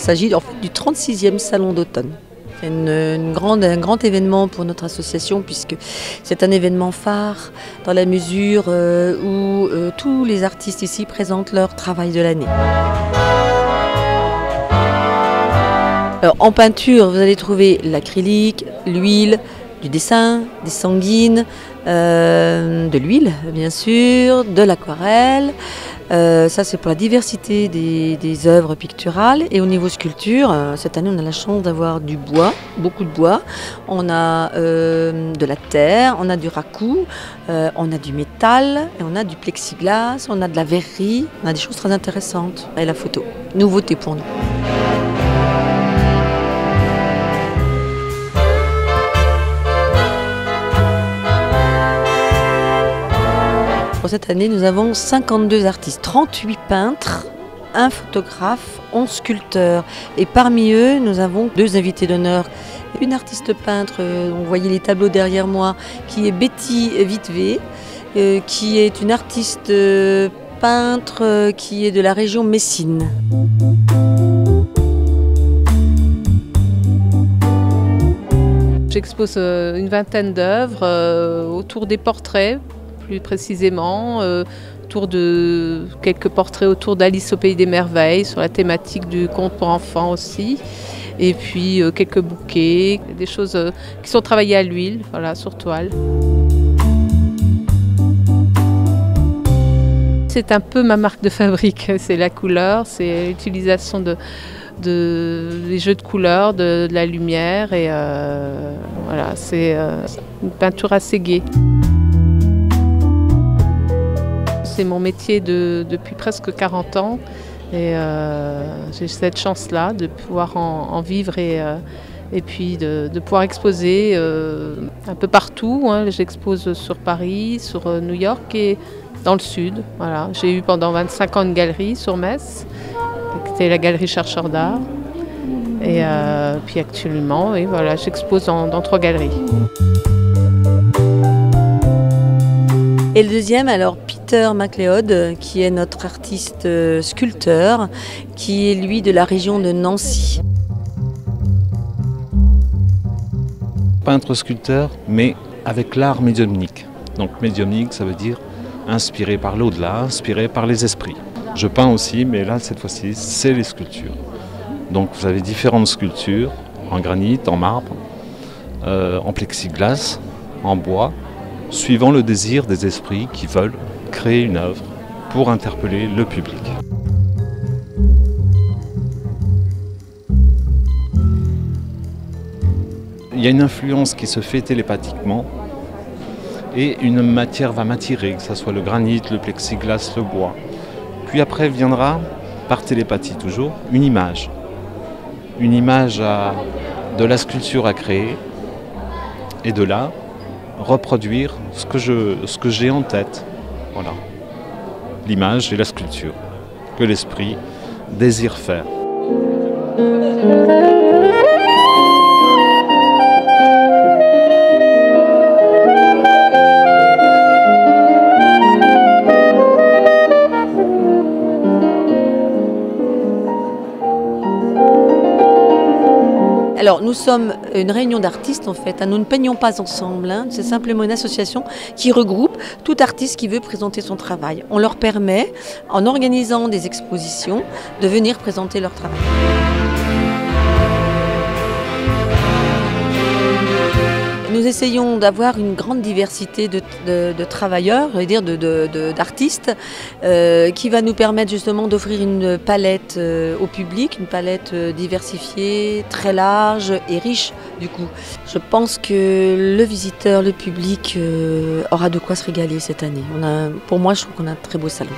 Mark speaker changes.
Speaker 1: s'agit en fait du 36e Salon d'automne. C'est un grand événement pour notre association puisque c'est un événement phare dans la mesure où tous les artistes ici présentent leur travail de l'année. Alors, en peinture, vous allez trouver l'acrylique, l'huile, du dessin, des sanguines, de l'huile bien sûr, de l'aquarelle. Ça c'est pour la diversité des œuvres picturales. Et au niveau sculpture, cette année on a la chance d'avoir du bois, beaucoup de bois. On a de la terre, on a du raku, on a du métal, et on a du plexiglas, on a de la verrerie, on a des choses très intéressantes. Et la photo, nouveauté pour nous. Pour cette année, nous avons 52 artistes, 38 peintres, un photographe, 11 sculpteurs. Et parmi eux, nous avons 2 invités d'honneur. Une artiste peintre, vous voyez les tableaux derrière moi, qui est Betty Vitvé, qui est une artiste peintre qui est de la région Messine.
Speaker 2: J'expose une vingtaine d'œuvres autour des portraits. Plus précisément, autour de quelques portraits autour d'Alice au Pays des Merveilles, sur la thématique du conte pour enfants aussi. Et puis quelques bouquets, des choses qui sont travaillées à l'huile, voilà, sur toile. C'est un peu ma marque de fabrique, c'est la couleur, c'est l'utilisation des jeux de couleurs, de la lumière. Et voilà, c'est une peinture assez gaie. C'est mon métier depuis presque 40 ans et j'ai cette chance-là de pouvoir en vivre et puis de pouvoir exposer un peu partout. Hein. J'expose sur Paris, sur New York et dans le sud. Voilà. J'ai eu pendant 25 ans une galerie sur Metz, c'était la galerie Chercheurs d'Art. Et puis actuellement, et voilà, j'expose dans 3 galeries.
Speaker 1: Et le deuxième, alors Peter MacLeod, qui est notre artiste sculpteur, qui est lui de la région de Nancy.
Speaker 3: Peintre sculpteur, mais avec l'art médiumnique. Donc médiumnique, ça veut dire inspiré par l'au-delà, inspiré par les esprits. Je peins aussi, mais là, cette fois-ci, c'est les sculptures. Donc vous avez différentes sculptures, en granit, en marbre, en plexiglas, en bois, suivant le désir des esprits qui veulent créer une œuvre pour interpeller le public. Il y a une influence qui se fait télépathiquement et une matière va m'attirer, que ce soit le granit, le plexiglas, le bois. Puis après viendra, par télépathie toujours, une image. Une image de la sculpture à créer et de là, reproduire ce que j'ai en tête. Voilà. L'image et la sculpture que l'esprit désire faire.
Speaker 1: Alors nous sommes une réunion d'artistes en fait, nous ne peignons pas ensemble, c'est simplement une association qui regroupe tout artiste qui veut présenter son travail. On leur permet, en organisant des expositions, de venir présenter leur travail. Nous essayons d'avoir une grande diversité de travailleurs, je veux dire d'artistes, qui va nous permettre justement d'offrir une palette au public, une palette diversifiée, très large et riche du coup. Je pense que le visiteur, le public aura de quoi se régaler cette année. Pour moi, je trouve qu'on a un très beau salon.